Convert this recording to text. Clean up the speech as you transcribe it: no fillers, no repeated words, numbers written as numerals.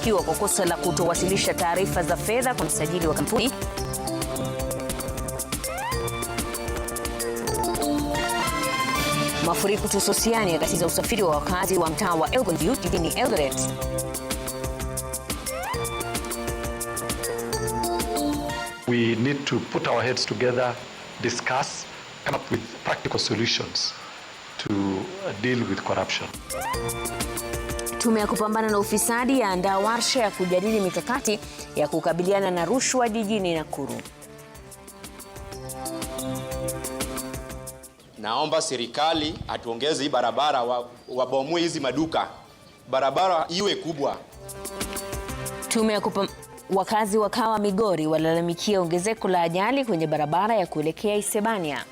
kushtakiwa kwa kosa la kutowasilisha taarifa za fedha kwa msajili wa kampuni. Mafuriko Tusosiani yakatiza usafiri wa wakazi wa mtaa wa Elgonview jijini Eldoret. We need to put our heads together, discuss, come up with practical solutions to deal with corruption. Tume ya kupambana na ufisadi yaandaa warsha ya kujadili mikakati ya kukabiliana na rushwa jijini Nakuru. Naomba serikali atuongeze hii barabara, wabomoe hizi maduka. Barabara iwe kubwa. Wakazi wa Kawa Migori walalamikia ongezeko la ajali kwenye barabara ya kuelekea Isebania.